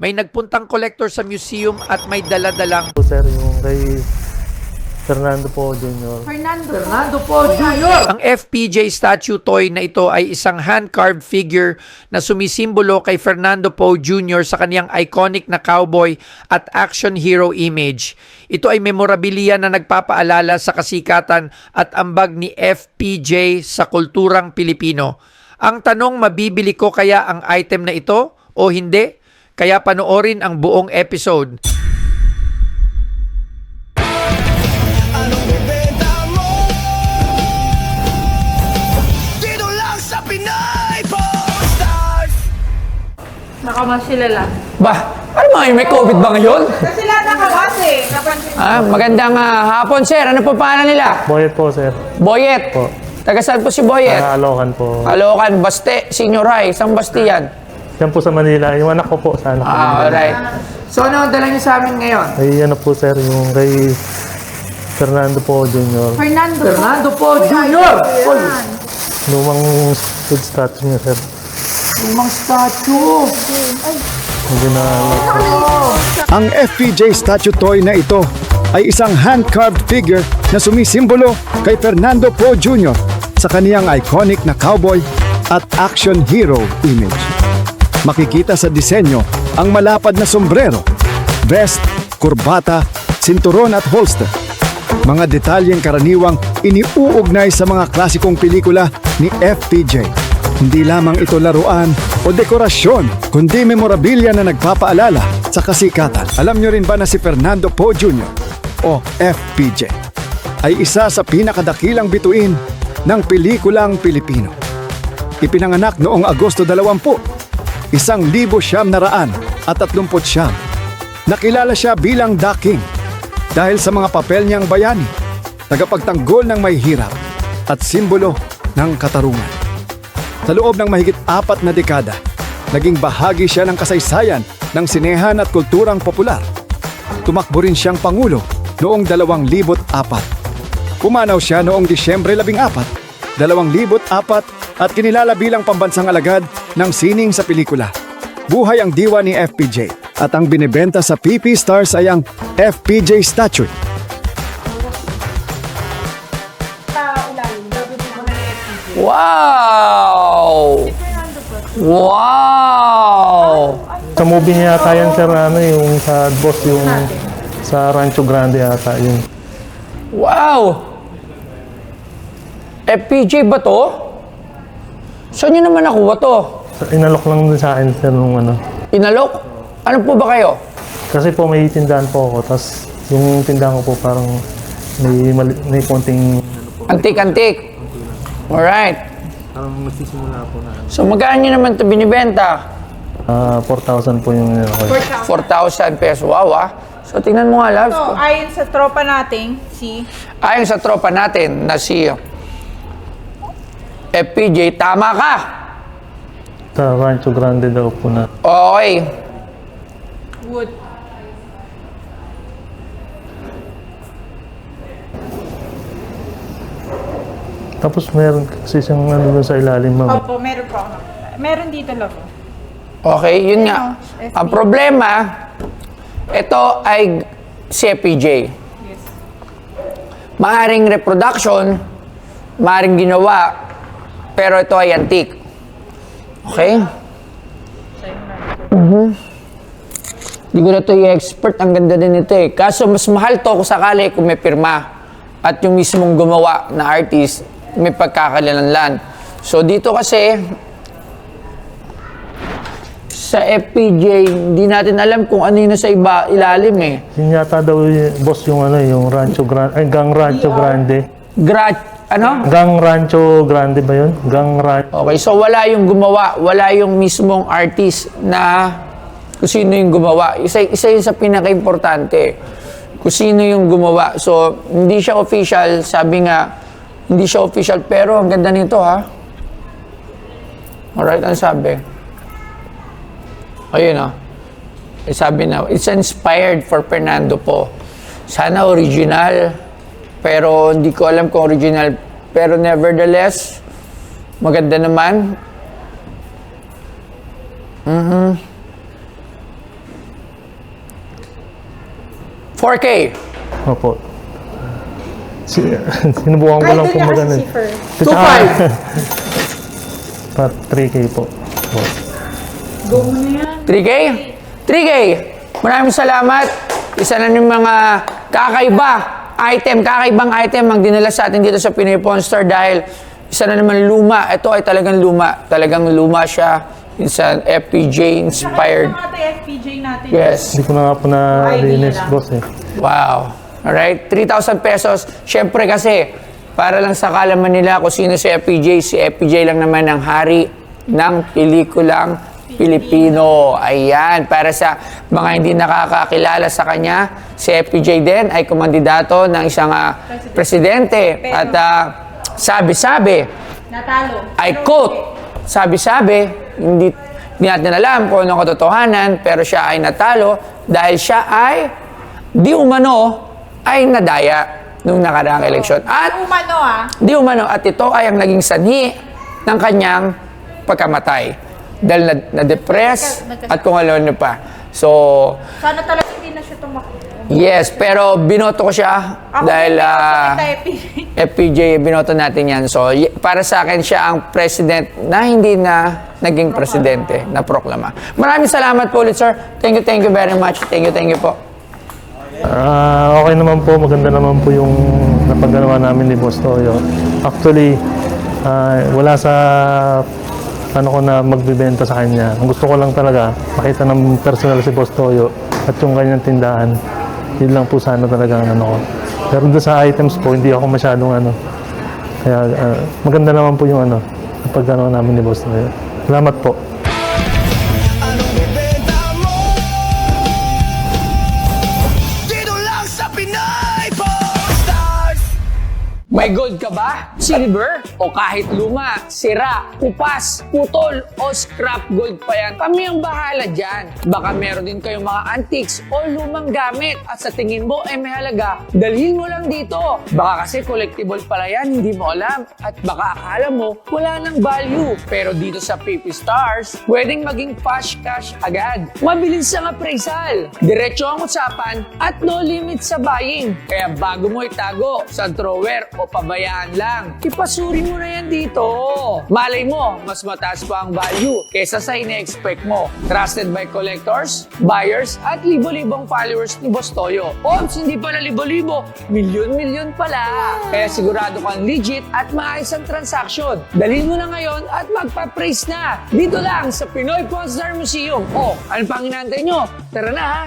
May nagpuntang collector sa museum at may dala-dalang Po, sir, yung kay Fernando po Jr. Fernando po Jr. Ang FPJ statue toy na ito ay isang hand-carved figure na sumisimbolo kay Fernando Poe Jr. sa kaniyang iconic na cowboy at action hero image. Ito ay memorabilia na nagpapaalala sa kasikatan at ambag ni FPJ sa kulturang Pilipino. Ang tanong, mabibili ko kaya ang item na ito o hindi? Kaya panoorin ang buong episode. Nakamas sila lang. Ba, ano mga may COVID ba ngayon? Kasi lahat nakamas eh. Napansin Magandang hapon, sir. Ano po pangalan nila? Boyet po, sir. Boyet. Po. Taga saan po si Boyet? Alokan po. Caloocan, Baste, Senior High. Saan Baste yan? Yan po sa Manila. Yung anak ko po sa anak ko. Alright. So, ano ang dala niyo sa amin ngayon? Ay, ano po, sir, yung kay Fernando po Jr. Fernando po Jr. Lumang food statue niya, sir. Lumang statue. Hindi na Ang FPJ statue toy na ito ay isang hand-carved figure na sumisimbolo kay Fernando Poe Jr. sa kaniyang iconic na cowboy at action hero image. Makikita sa disenyo ang malapad na sombrero, vest, kurbata, sinturon at holster. Mga detalyeng karaniwang iniuugnay sa mga klasikong pelikula ni FPJ. Hindi lamang ito laruan o dekorasyon, kundi memorabilia na nagpapaalala sa kasikatan. Alam nyo rin ba na si Fernando Poe Jr. o FPJ ay isa sa pinakadakilang bituin ng pelikulang Pilipino. Ipinanganak noong Agosto 20, 1939. Nakilala siya bilang The King dahil sa mga papel niyang bayani, tagapagtanggol ng may hirap at simbolo ng katarungan. Sa loob ng mahigit 4 na dekada, naging bahagi siya ng kasaysayan ng sinehan at kulturang popular. Tumakbo rin siyang pangulo noong 2004. Pumanaw siya noong Disyembre 14, 2004 at kinilala bilang pambansang alagad ng sining sa pelikula. Buhay ang diwa ni FPJ at ang binibenta sa PP Stars ay ang FPJ statue. Wow! Wow! Sa movie niya yata yan, sir, ano, yung sa boss, yung sa Rancho Grande yata, yun. Wow! FPJ ba to? Saan nyo naman nakuha to? Inalok lang din sa akin, sir, nung ano. Inalok? Ano po ba kayo? Kasi po may tindahan po ako, tapos yung tindahan ko po parang may konting... Antik-antik. Alright. Parang nagsisimula po na. So, magkano nyo naman ito binibenta? 4,000 po yung ako. 4,000 pesos. Wow, ah. So, tingnan mo nga, Labs. So, ayon sa tropa nating si Ayon sa tropa natin na si FPJ, tama ka. Sa Rancho Grande daw po na. Okay. Wood. Tapos meron kasi siyang ano doon sa ilalim, ma'am. Opo, meron po ako. Meron dito lang po. Okay, yun nga. FPJ. Ang problema, ito ay si FPJ. Yes. Maaring reproduction, maaring ginawa, pero ito ay antique. Okay? Hindi ko na ito i-expert. Ang ganda din ito eh. Kaso mas mahal to kung sakali kung may pirma. At yung mismong gumawa na artist, may pagkakalanlan. So dito kasi, sa FPJ, hindi natin alam kung ano yung nasa ilalim eh. Yun yata daw boss yung ano, yung Rancho Grande, ay Gang Rancho Grande. Gang Rancho Grande ba yun? Gang Rancho. Okay, so wala yung gumawa, wala yung mismong artist na kung sino yung gumawa. Isa yun sa pinaka-importante. Kung sino yung gumawa. So, hindi siya official. Sabi nga, hindi siya official, pero ang ganda nito, ha? Alright, ang sabi? Ayun, ha? Sabi na, it's inspired for Fernando po. Sana original, pero hindi ko alam kung original. Pero nevertheless, maganda naman. 4K. Opo. Sinubukan ko lang po magano. si Fer. 2.5. Pa 3K po. Boss. Go mo na yan. 3K? 3K. Maraming salamat. Isa na ng mga kakaibang item ang dinala sa atin dito sa Pinoy Pawn Store dahil isa na naman luma. Ito ay talagang luma. Talagang luma siya. It's an FPJ inspired. Nakita nga FPJ natin. Yes. Hindi ko na nga po na-release, boss eh. Wow. Alright, 3,000 pesos. Siyempre kasi, para lang sa kalaman nila kung sino si FPJ lang naman ang hari ng pelikulang Pilipino. Ayan, para sa mga hindi nakakakilala sa kanya, si FPJ din ay kumandidato ng isang presidente. At sabi-sabi, Natalo. I quote, sabi-sabi, hindi natin alam kung anong katotohanan, pero siya ay natalo dahil siya ay di umano ay nadaya nung nakaraang eleksyon. At Umano di umano, at ito ay ang naging sanhi ng kanyang pagkamatay. Dahil na-depress at kung ano pa. So, Sana talaga hindi na siya tumakbo. yes, pero binoto ko siya dahil FPJ, binoto natin yan. So, para sa akin, siya ang president na hindi na naging presidente na proklama. Maraming salamat po ulit, sir. Thank you very much. Thank you po. Okay naman po, maganda naman po yung napaggawa namin ni Boss Toyo. Actually, wala sa ano ko na magbibenta sa kanya. Ang gusto ko lang talaga, makita ng personal si Boss Toyo at yung kanyang tindahan. Yun lang po sana talaga ang ano ko. Pero doon sa items po, hindi ako masyadong ano. Kaya maganda naman po yung ano, napaggawa namin ni Boss Toyo. Salamat po. May gold ka ba? Silver? O kahit luma, sira, kupas, putol, o scrap gold pa yan? Kami ang bahala dyan. Baka meron din kayong mga antiques o lumang gamit at sa tingin mo ay may halaga, dalhin mo lang dito. Baka kasi collectible pala yan, hindi mo alam. At baka akala mo wala nang value. Pero dito sa PP Stars, pwedeng maging fast cash agad. Mabilis ang appraisal, diretso ang usapan at no limit sa buying. Kaya bago mo itago sa drawer o pabayaan lang, ipasuri mo na yan dito. Malay mo, mas mataas pa ang value kesa sa ine-expect mo. Trusted by collectors, buyers, at libo-libong followers ni Boss Toyo. Ops, hindi pala libo-libo, milyon-milyon pala. Kaya sigurado kang legit at maayos ang transaction. Dalhin mo na ngayon at magpa-praise na. Dito lang sa Pinoy Pawn Star Museum. O, ano pang inaantay nyo? Tara na ha!